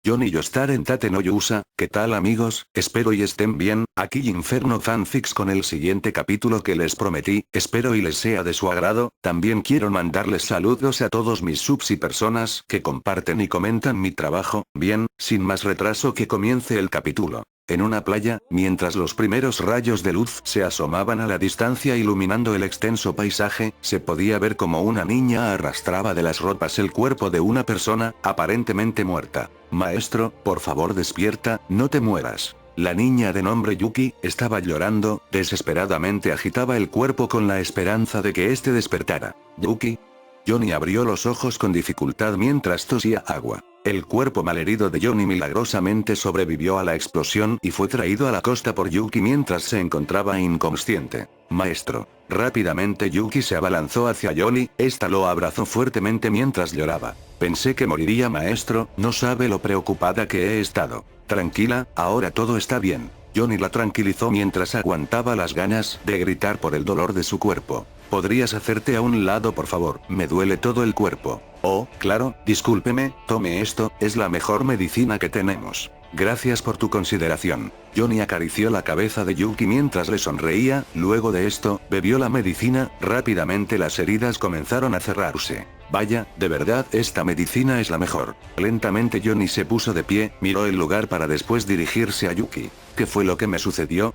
Johnny Yostar en Tate no Yusa, ¿qué tal amigos? Espero y estén bien, aquí Inferno Fanfics con el siguiente capítulo que les prometí, espero y les sea de su agrado, también quiero mandarles saludos a todos mis subs y personas que comparten y comentan mi trabajo, bien, sin más retraso que comience el capítulo. En una playa, mientras los primeros rayos de luz se asomaban a la distancia iluminando el extenso paisaje, se podía ver como una niña arrastraba de las ropas el cuerpo de una persona, aparentemente muerta. Maestro, por favor despierta, no te mueras. La niña de nombre Yuki, estaba llorando, desesperadamente agitaba el cuerpo con la esperanza de que éste despertara. ¿Yuki? Johnny abrió los ojos con dificultad mientras tosía agua. El cuerpo malherido de Johnny milagrosamente sobrevivió a la explosión y fue traído a la costa por Yuki mientras se encontraba inconsciente. Maestro. Rápidamente Yuki se abalanzó hacia Johnny, esta lo abrazó fuertemente mientras lloraba. Pensé que moriría maestro, no sabe lo preocupada que he estado. Tranquila, ahora todo está bien. Johnny la tranquilizó mientras aguantaba las ganas de gritar por el dolor de su cuerpo. ¿Podrías hacerte a un lado por favor? Me duele todo el cuerpo. Oh, claro, discúlpeme, tome esto, es la mejor medicina que tenemos. Gracias por tu consideración. Johnny acarició la cabeza de Yuki mientras le sonreía, luego de esto, bebió la medicina, rápidamente las heridas comenzaron a cerrarse. Vaya, de verdad esta medicina es la mejor. Lentamente Johnny se puso de pie, miró el lugar para después dirigirse a Yuki. ¿Qué fue lo que me sucedió?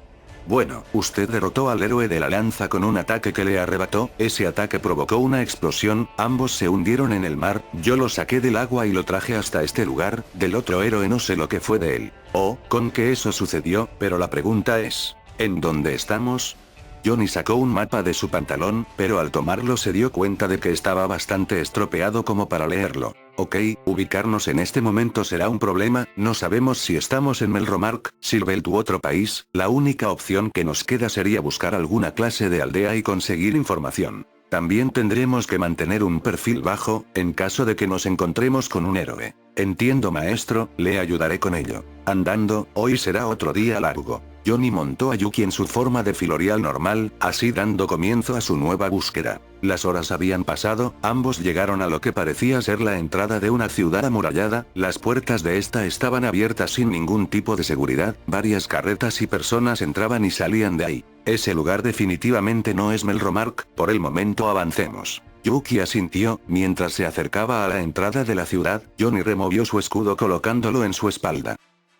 Bueno, usted derrotó al héroe de la lanza con un ataque que le arrebató, ese ataque provocó una explosión, ambos se hundieron en el mar, yo lo saqué del agua y lo traje hasta este lugar, del otro héroe no sé lo que fue de él. Oh, con que eso sucedió, pero la pregunta es, ¿en dónde estamos? Johnny sacó un mapa de su pantalón, pero al tomarlo se dio cuenta de que estaba bastante estropeado como para leerlo. Ok, ubicarnos en este momento será un problema, no sabemos si estamos en Melromark, Silvelt u otro país, la única opción que nos queda sería buscar alguna clase de aldea y conseguir información. También tendremos que mantener un perfil bajo, en caso de que nos encontremos con un héroe. Entiendo maestro, le ayudaré con ello. Andando, hoy será otro día largo. Johnny montó a Yuki en su forma de Filorial normal, así dando comienzo a su nueva búsqueda. Las horas habían pasado, ambos llegaron a lo que parecía ser la entrada de una ciudad amurallada, las puertas de esta estaban abiertas sin ningún tipo de seguridad, varias carretas y personas entraban y salían de ahí. Ese lugar definitivamente no es Melromark, por el momento avancemos. Yuki asintió, mientras se acercaba a la entrada de la ciudad, Johnny removió su escudo colocándolo en su espalda.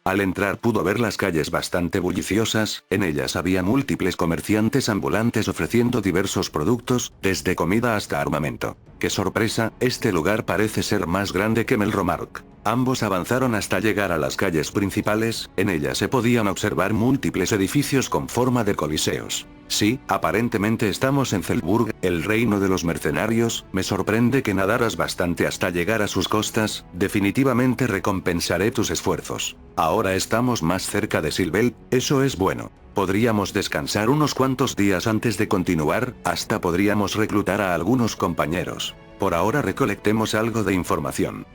Al entrar pudo ver las calles bastante bulliciosas, en ellas había múltiples comerciantes ambulantes ofreciendo diversos productos, desde comida hasta armamento. ¡Qué sorpresa! Este lugar parece ser más grande que Melromark. Ambos avanzaron hasta llegar a las calles principales, en ellas se podían observar múltiples edificios con forma de coliseos. Sí, aparentemente estamos en Zelburg, el reino de los mercenarios, me sorprende que nadaras bastante hasta llegar a sus costas, definitivamente recompensaré tus esfuerzos. Ahora estamos más cerca de Silvelt, eso es bueno. Podríamos descansar unos cuantos días antes de continuar, hasta podríamos reclutar a algunos compañeros. Por ahora recolectemos algo de información.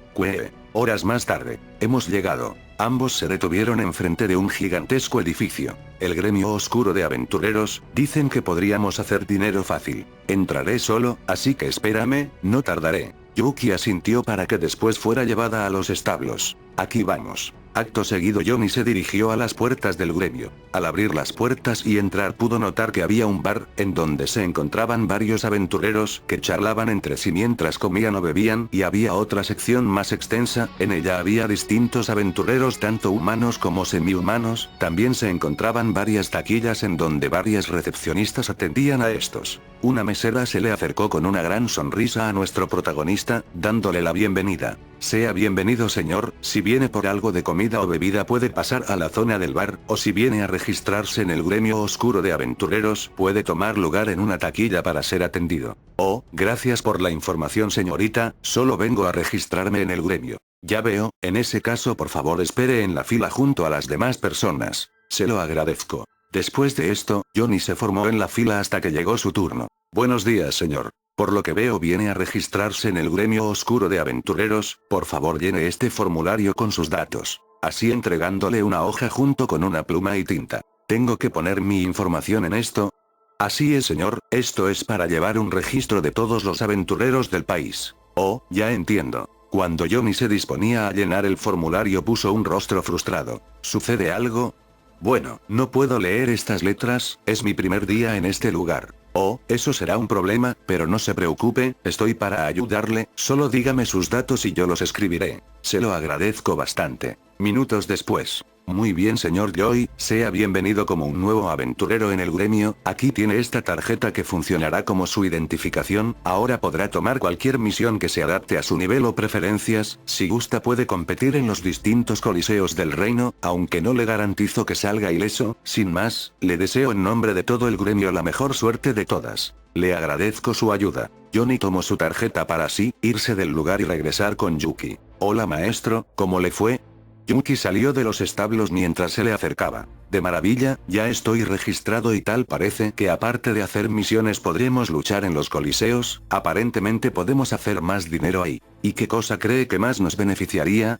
Horas más tarde, hemos llegado. Ambos se detuvieron enfrente de un gigantesco edificio. El gremio oscuro de aventureros, dicen que podríamos hacer dinero fácil. Entraré solo, así que espérame, no tardaré. Yuki asintió para que después fuera llevada a los establos. Aquí vamos. Acto seguido Johnny se dirigió a las puertas del gremio. Al abrir las puertas y entrar pudo notar que había un bar, en donde se encontraban varios aventureros que charlaban entre sí mientras comían o bebían, y había otra sección más extensa, en ella había distintos aventureros tanto humanos como semi-humanos, también se encontraban varias taquillas en donde varias recepcionistas atendían a estos. Una mesera se le acercó con una gran sonrisa a nuestro protagonista, dándole la bienvenida. Sea bienvenido señor, si viene por algo de comida o bebida puede pasar a la zona del bar, o si viene a registrarse en el gremio oscuro de aventureros, puede tomar lugar en una taquilla para ser atendido. Oh, gracias por la información señorita, solo vengo a registrarme en el gremio. Ya veo, en ese caso por favor espere en la fila junto a las demás personas. Se lo agradezco. Después de esto, Johnny se formó en la fila hasta que llegó su turno. Buenos días señor. Por lo que veo viene a registrarse en el gremio oscuro de aventureros, por favor llene este formulario con sus datos. Así entregándole una hoja junto con una pluma y tinta. ¿Tengo que poner mi información en esto? Así es señor, esto es para llevar un registro de todos los aventureros del país. Oh, ya entiendo. Cuando Johnny se disponía a llenar el formulario puso un rostro frustrado. ¿Sucede algo? Bueno, no puedo leer estas letras, es mi primer día en este lugar. Oh, eso será un problema, pero no se preocupe, estoy para ayudarle, solo dígame sus datos y yo los escribiré. Se lo agradezco bastante. Minutos después. Muy bien señor Joy, sea bienvenido como un nuevo aventurero en el gremio, aquí tiene esta tarjeta que funcionará como su identificación, ahora podrá tomar cualquier misión que se adapte a su nivel o preferencias, si gusta puede competir en los distintos coliseos del reino, aunque no le garantizo que salga ileso, sin más, le deseo en nombre de todo el gremio la mejor suerte de todas. Le agradezco su ayuda. Johnny tomó su tarjeta para así, irse del lugar y regresar con Yuki. Hola maestro, ¿cómo le fue? Yuki salió de los establos mientras se le acercaba. De maravilla, ya estoy registrado y tal parece que aparte de hacer misiones podremos luchar en los coliseos, aparentemente podemos hacer más dinero ahí. ¿Y qué cosa cree que más nos beneficiaría?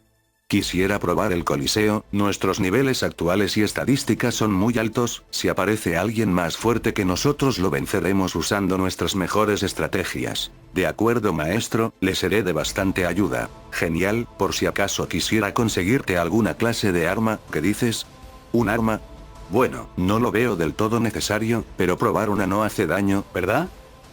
Quisiera probar el coliseo, nuestros niveles actuales y estadísticas son muy altos, si aparece alguien más fuerte que nosotros lo venceremos usando nuestras mejores estrategias. De acuerdo maestro, le seré de bastante ayuda. Genial, por si acaso quisiera conseguirte alguna clase de arma, ¿qué dices? ¿Un arma? Bueno, no lo veo del todo necesario, pero probar una no hace daño, ¿verdad?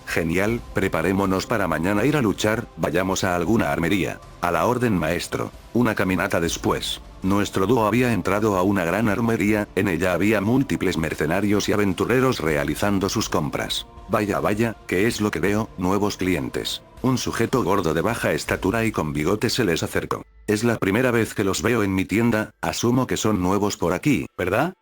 Genial, preparémonos para mañana ir a luchar, vayamos a alguna armería. A la orden maestro. Una caminata después. Nuestro dúo había entrado a una gran armería, en ella había múltiples mercenarios y aventureros realizando sus compras. Vaya vaya, ¿qué es lo que veo? Nuevos clientes. Un sujeto gordo de baja estatura y con bigote se les acercó. Es la primera vez que los veo en mi tienda, asumo que son nuevos por aquí, ¿verdad?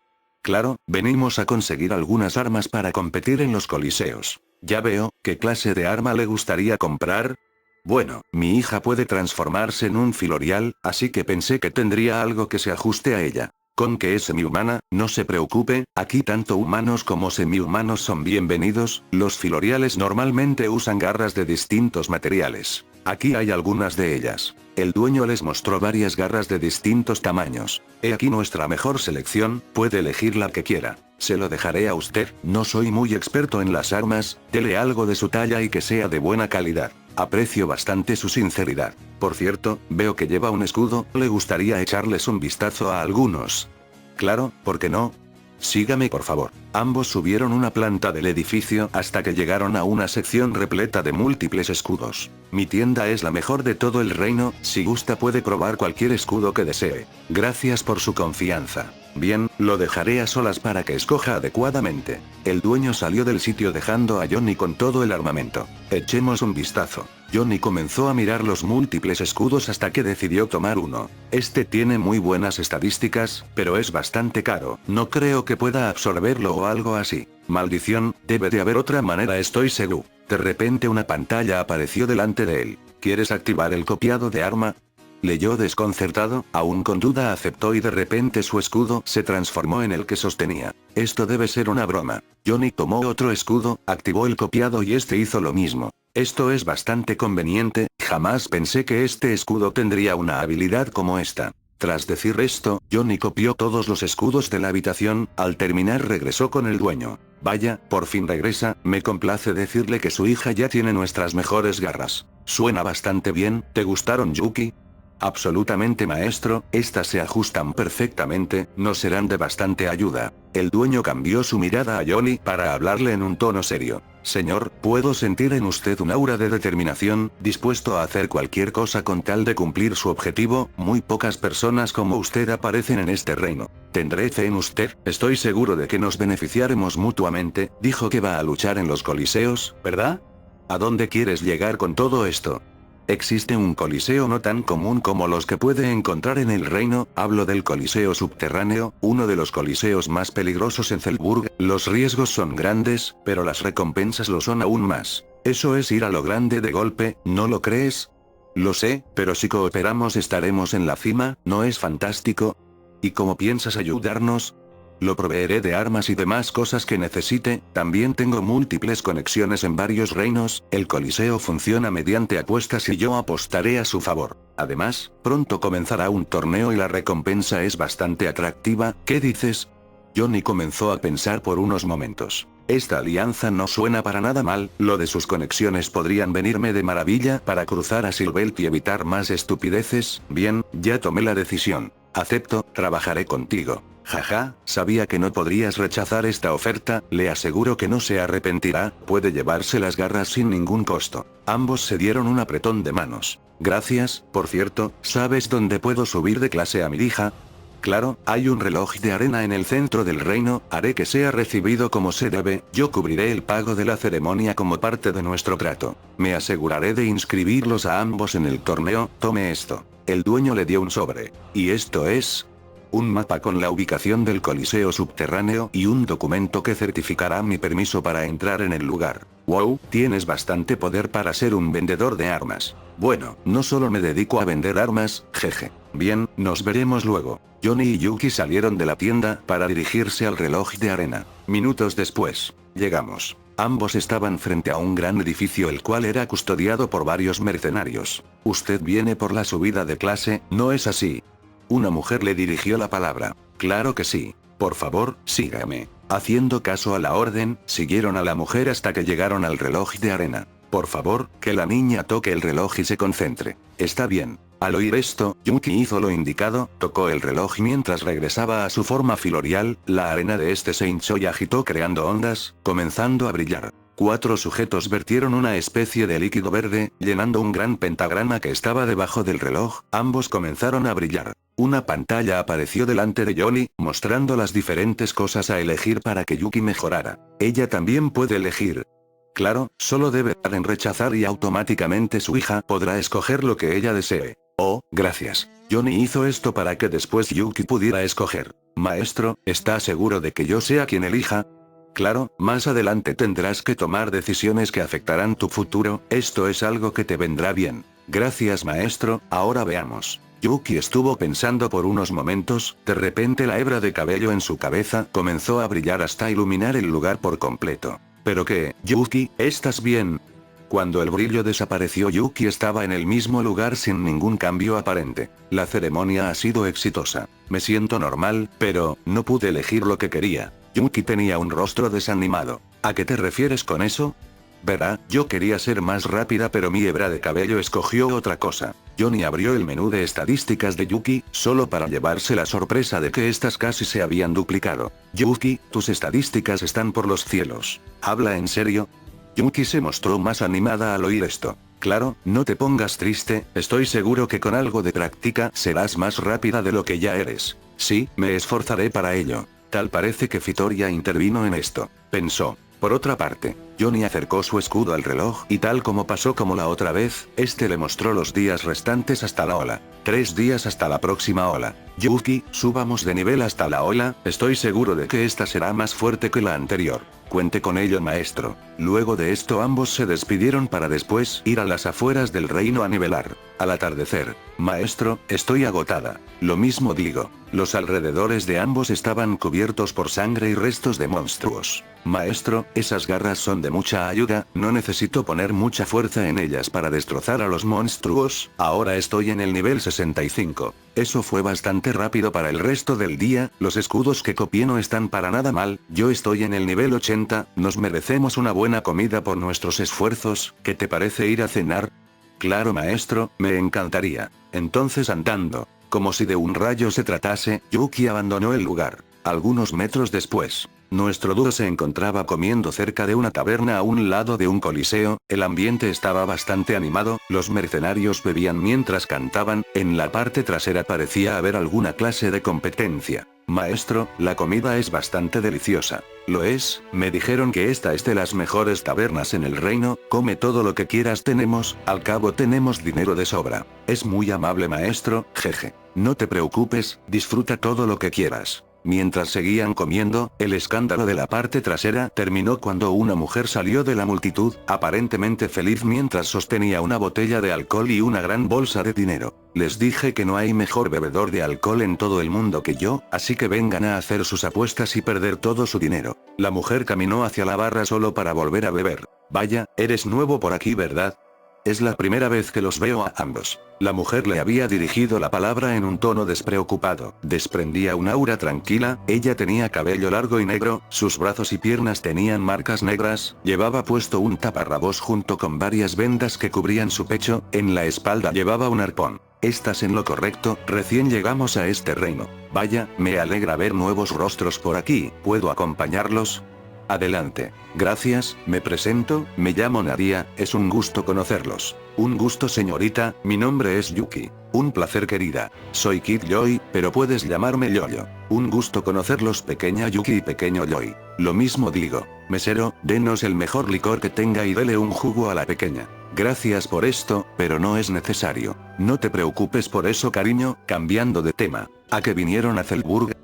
Claro, venimos a conseguir algunas armas para competir en los coliseos. Ya veo, ¿qué clase de arma le gustaría comprar? Bueno, mi hija puede transformarse en un filorial, así que pensé que tendría algo que se ajuste a ella. Con que es semi-humana, no se preocupe, aquí tanto humanos como semi-humanos son bienvenidos, los filoriales normalmente usan garras de distintos materiales. Aquí hay algunas de ellas. El dueño les mostró varias garras de distintos tamaños. He aquí nuestra mejor selección, puede elegir la que quiera. Se lo dejaré a usted, no soy muy experto en las armas, dele algo de su talla y que sea de buena calidad. Aprecio bastante su sinceridad. Por cierto, veo que lleva un escudo, ¿le gustaría echarles un vistazo a algunos? Claro, ¿por qué no? Sígame por favor. Ambos subieron una planta del edificio hasta que llegaron a una sección repleta de múltiples escudos. Mi tienda es la mejor de todo el reino, si gusta puede probar cualquier escudo que desee. Gracias por su confianza. Bien, lo dejaré a solas para que escoja adecuadamente. El dueño salió del sitio dejando a Johnny con todo el armamento. Echemos un vistazo. Johnny comenzó a mirar los múltiples escudos hasta que decidió tomar uno. Este tiene muy buenas estadísticas, pero es bastante caro, no creo que pueda absorberlo o algo así. Maldición, debe de haber otra manera estoy seguro. De repente una pantalla apareció delante de él. ¿Quieres activar el copiado de arma? Leyó desconcertado, aún con duda aceptó y de repente su escudo se transformó en el que sostenía. Esto debe ser una broma. Johnny tomó otro escudo, activó el copiado y este hizo lo mismo. Esto es bastante conveniente, jamás pensé que este escudo tendría una habilidad como esta. Tras decir esto, Johnny copió todos los escudos de la habitación, al terminar regresó con el dueño. Vaya, por fin regresa, me complace decirle que su hija ya tiene nuestras mejores garras. Suena bastante bien, ¿te gustaron Yuki? Absolutamente maestro, estas se ajustan perfectamente, nos serán de bastante ayuda. El dueño cambió su mirada a Johnny para hablarle en un tono serio. Señor, puedo sentir en usted un aura de determinación, dispuesto a hacer cualquier cosa con tal de cumplir su objetivo, muy pocas personas como usted aparecen en este reino. Tendré fe en usted, estoy seguro de que nos beneficiaremos mutuamente, dijo que va a luchar en los coliseos, ¿verdad? ¿A dónde quieres llegar con todo esto? Existe un coliseo no tan común como los que puede encontrar en el reino, hablo del coliseo subterráneo, uno de los coliseos más peligrosos en Zelburg, los riesgos son grandes, pero las recompensas lo son aún más. Eso es ir a lo grande de golpe, ¿no lo crees? Lo sé, pero si cooperamos estaremos en la cima, ¿no es fantástico? ¿Y cómo piensas ayudarnos? Lo proveeré de armas y demás cosas que necesite, también tengo múltiples conexiones en varios reinos, el coliseo funciona mediante apuestas y yo apostaré a su favor. Además, pronto comenzará un torneo y la recompensa es bastante atractiva, ¿qué dices? Johnny comenzó a pensar por unos momentos. Esta alianza no suena para nada mal, lo de sus conexiones podrían venirme de maravilla para cruzar a Silvelt y evitar más estupideces. Bien, ya tomé la decisión. Acepto, trabajaré contigo. Jaja, sabía que no podrías rechazar esta oferta, le aseguro que no se arrepentirá, puede llevarse las garras sin ningún costo. Ambos se dieron un apretón de manos. Gracias, por cierto, ¿sabes dónde puedo subir de clase a mi hija? Claro, hay un reloj de arena en el centro del reino, haré que sea recibido como se debe, yo cubriré el pago de la ceremonia como parte de nuestro trato. Me aseguraré de inscribirlos a ambos en el torneo, tome esto. El dueño le dio un sobre. ¿Y esto es? Un mapa con la ubicación del coliseo subterráneo y un documento que certificará mi permiso para entrar en el lugar. Wow, tienes bastante poder para ser un vendedor de armas. Bueno, no solo me dedico a vender armas, jeje. Bien, nos veremos luego. Johnny y Yuki salieron de la tienda para dirigirse al reloj de arena. Minutos después, llegamos. Ambos estaban frente a un gran edificio el cual era custodiado por varios mercenarios. Usted viene por la subida de clase, ¿no es así? Una mujer le dirigió la palabra. Claro que sí. Por favor, sígame. Haciendo caso a la orden, siguieron a la mujer hasta que llegaron al reloj de arena. Por favor, que la niña toque el reloj y se concentre. Está bien. Al oír esto, Yuki hizo lo indicado, tocó el reloj y mientras regresaba a su forma filorial, la arena de este se hinchó y agitó creando ondas, comenzando a brillar. 4 sujetos vertieron una especie de líquido verde, llenando un gran pentagrama que estaba debajo del reloj, ambos comenzaron a brillar. Una pantalla apareció delante de Johnny, mostrando las diferentes cosas a elegir para que Yuki mejorara. Ella también puede elegir. Claro, solo debe dar en rechazar y automáticamente su hija podrá escoger lo que ella desee. Oh, gracias. Johnny hizo esto para que después Yuki pudiera escoger. Maestro, ¿está seguro de que yo sea quien elija? Claro, más adelante tendrás que tomar decisiones que afectarán tu futuro, esto es algo que te vendrá bien. Gracias maestro, ahora veamos. Yuki estuvo pensando por unos momentos, de repente la hebra de cabello en su cabeza comenzó a brillar hasta iluminar el lugar por completo. ¿Pero qué, Yuki, estás bien? Cuando el brillo desapareció Yuki estaba en el mismo lugar sin ningún cambio aparente. La ceremonia ha sido exitosa. Me siento normal, pero, no pude elegir lo que quería. Yuki tenía un rostro desanimado. ¿A qué te refieres con eso? Verá, yo quería ser más rápida pero mi hebra de cabello escogió otra cosa. Johnny abrió el menú de estadísticas de Yuki, solo para llevarse la sorpresa de que estas casi se habían duplicado. Yuki, tus estadísticas están por los cielos. ¿Habla en serio? Yuki se mostró más animada al oír esto. Claro, no te pongas triste, estoy seguro que con algo de práctica serás más rápida de lo que ya eres. Sí, me esforzaré para ello. Tal parece que Fitoria intervino en esto, pensó. Por otra parte, Johnny acercó su escudo al reloj y tal como pasó como la otra vez, este le mostró los días restantes hasta la ola. 3 días hasta la próxima ola. Yuki, subamos de nivel hasta la ola, estoy seguro de que esta será más fuerte que la anterior. Cuente con ello maestro. Luego de esto ambos se despidieron para después ir a las afueras del reino a nivelar. Al atardecer. Maestro, estoy agotada. Lo mismo digo. Los alrededores de ambos estaban cubiertos por sangre y restos de monstruos. Maestro, esas garras son de mucha ayuda, no necesito poner mucha fuerza en ellas para destrozar a los monstruos, ahora estoy en el nivel 65. Eso fue bastante rápido para el resto del día, los escudos que copié no están para nada mal, yo estoy en el nivel 80, nos merecemos una buena comida por nuestros esfuerzos, ¿qué te parece ir a cenar? Claro maestro, me encantaría. Entonces andando, como si de un rayo se tratase, Yuki abandonó el lugar. Algunos metros después, nuestro dúo se encontraba comiendo cerca de una taberna a un lado de un coliseo, el ambiente estaba bastante animado, los mercenarios bebían mientras cantaban, en la parte trasera parecía haber alguna clase de competencia. Maestro, la comida es bastante deliciosa. Lo es, me dijeron que esta es de las mejores tabernas en el reino, come todo lo que quieras tenemos, al cabo tenemos dinero de sobra. Es muy amable maestro, jeje. No te preocupes, disfruta todo lo que quieras. Mientras seguían comiendo, el escándalo de la parte trasera terminó cuando una mujer salió de la multitud, aparentemente feliz mientras sostenía una botella de alcohol y una gran bolsa de dinero. Les dije que no hay mejor bebedor de alcohol en todo el mundo que yo, así que vengan a hacer sus apuestas y perder todo su dinero. La mujer caminó hacia la barra solo para volver a beber. Vaya, eres nuevo por aquí, ¿verdad? es la primera vez que los veo a ambos. La mujer le había dirigido la palabra en un tono despreocupado. Desprendía un aura tranquila, ella tenía cabello largo y negro, sus brazos y piernas tenían marcas negras, llevaba puesto un taparrabos junto con varias vendas que cubrían su pecho, en la espalda llevaba un arpón. Estás en lo correcto, recién llegamos a este reino. Vaya, me alegra ver nuevos rostros por aquí, ¿puedo acompañarlos? Adelante. Gracias, me presento, me llamo Nadia, es un gusto conocerlos. Un gusto señorita, mi nombre es Yuki. Un placer querida. Soy Kid Joy, pero puedes llamarme Yoyo. Un gusto conocerlos pequeña Yuki y pequeño Joy. Lo mismo digo. Mesero, denos el mejor licor que tenga y dele un jugo a la pequeñña. Gracias por esto, pero no es necesario. No te preocupes por eso cariño, cambiando de tema. ¿A qué vinieron a Zelburg?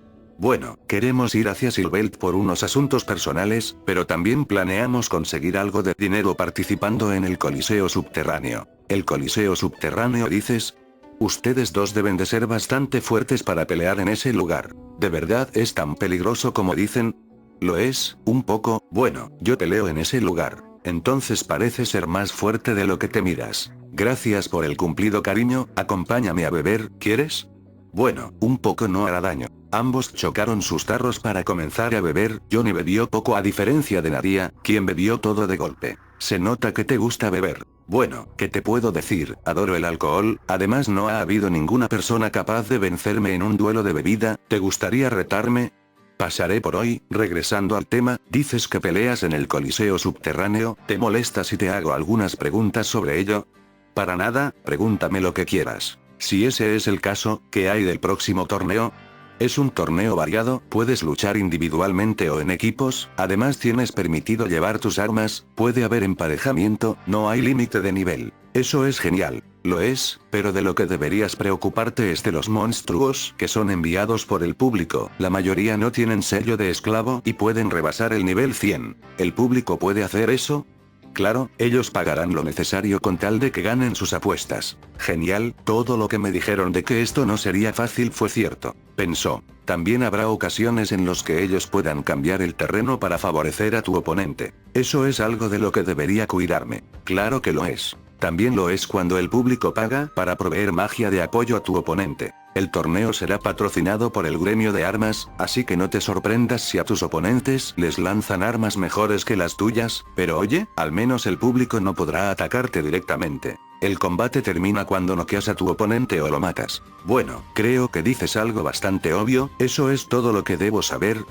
Bueno, queremos ir hacia Silvelt por unos asuntos personales, pero también planeamos conseguir algo de dinero participando en el Coliseo Subterráneo. ¿El Coliseo Subterráneo dices? Ustedes dos deben de ser bastante fuertes para pelear en ese lugar. ¿De verdad es tan peligroso como dicen? ¿Lo es? Un poco. Bueno, yo peleo en ese lugar. Entonces parece ser más fuerte de lo que te miras. Gracias por el cumplido cariño, acompáñame a beber, ¿quieres? Bueno, un poco no hará daño. Ambos chocaron sus tarros para comenzar a beber, Johnny bebió poco a diferencia de Nadia, quien bebió todo de golpe. Se nota que te gusta beber. Bueno, ¿qué te puedo decir? Adoro el alcohol, además no ha habido ninguna persona capaz de vencerme en un duelo de bebida, ¿te gustaría retarme? Pasaré por hoy, regresando al tema, dices que peleas en el Coliseo Subterráneo, ¿te molesta si te hago algunas preguntas sobre ello? Para nada, pregúntame lo que quieras. Si ese es el caso, ¿qué hay del próximo torneo? Es un torneo variado, puedes luchar individualmente o en equipos, además tienes permitido llevar tus armas, puede haber emparejamiento, no hay límite de nivel. Eso es genial. Lo es, pero de lo que deberías preocuparte es de los monstruos que son enviados por el público. La mayoría no tienen sello de esclavo y pueden rebasar el nivel 100. ¿El público puede hacer eso? Claro, ellos pagarán lo necesario con tal de que ganen sus apuestas. Genial, todo lo que me dijeron de que esto no sería fácil fue cierto. Pensó. También habrá ocasiones en los que ellos puedan cambiar el terreno para favorecer a tu oponente. Eso es algo de lo que debería cuidarme. Claro que lo es. También lo es cuando el público paga para proveer magia de apoyo a tu oponente. El torneo será patrocinado por el gremio de armas, así que no te sorprendas si a tus oponentes les lanzan armas mejores que las tuyas, pero oye, al menos el público no podrá atacarte directamente. El combate termina cuando noqueas a tu oponente o lo matas. Bueno, creo que dices algo bastante obvio, ¿eso es todo lo que debo saber?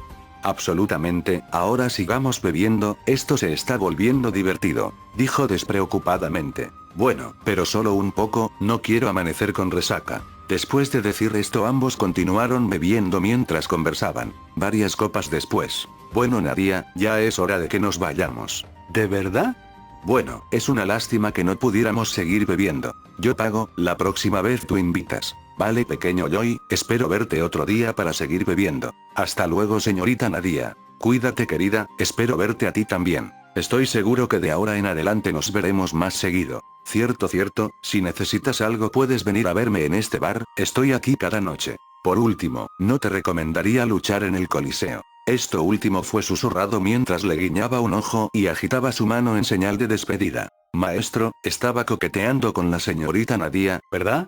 Absolutamente, ahora sigamos bebiendo, esto se está volviendo divertido, dijo despreocupadamente. Bueno, pero solo un poco, no quiero amanecer con resaca. Después de decir esto ambos continuaron bebiendo mientras conversaban. Varias copas después. Bueno Nadia, ya es hora de que nos vayamos. ¿De verdad? Bueno, es una lástima que no pudiéramos seguir bebiendo. Yo pago, la próxima vez tú invitas. Vale pequeño Joy, espero verte otro día para seguir bebiendo. Hasta luego señorita Nadia. Cuídate querida, espero verte a ti también. Estoy seguro que de ahora en adelante nos veremos más seguido. Cierto, si necesitas algo puedes venir a verme en este bar, estoy aquí cada noche. Por último, no te recomendaría luchar en el Coliseo. Esto último fue susurrado mientras le guiñaba un ojo y agitaba su mano en señal de despedida. Maestro, estaba coqueteando con la señorita Nadia, ¿verdad?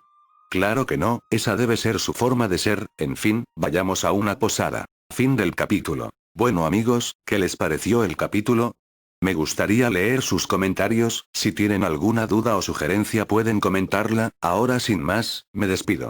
Claro que no, esa debe ser su forma de ser, en fin, vayamos a una posada. Fin del capítulo. Bueno amigos, ¿qué les pareció el capítulo? Me gustaría leer sus comentarios, si tienen alguna duda o sugerencia pueden comentarla, ahora sin más, me despido.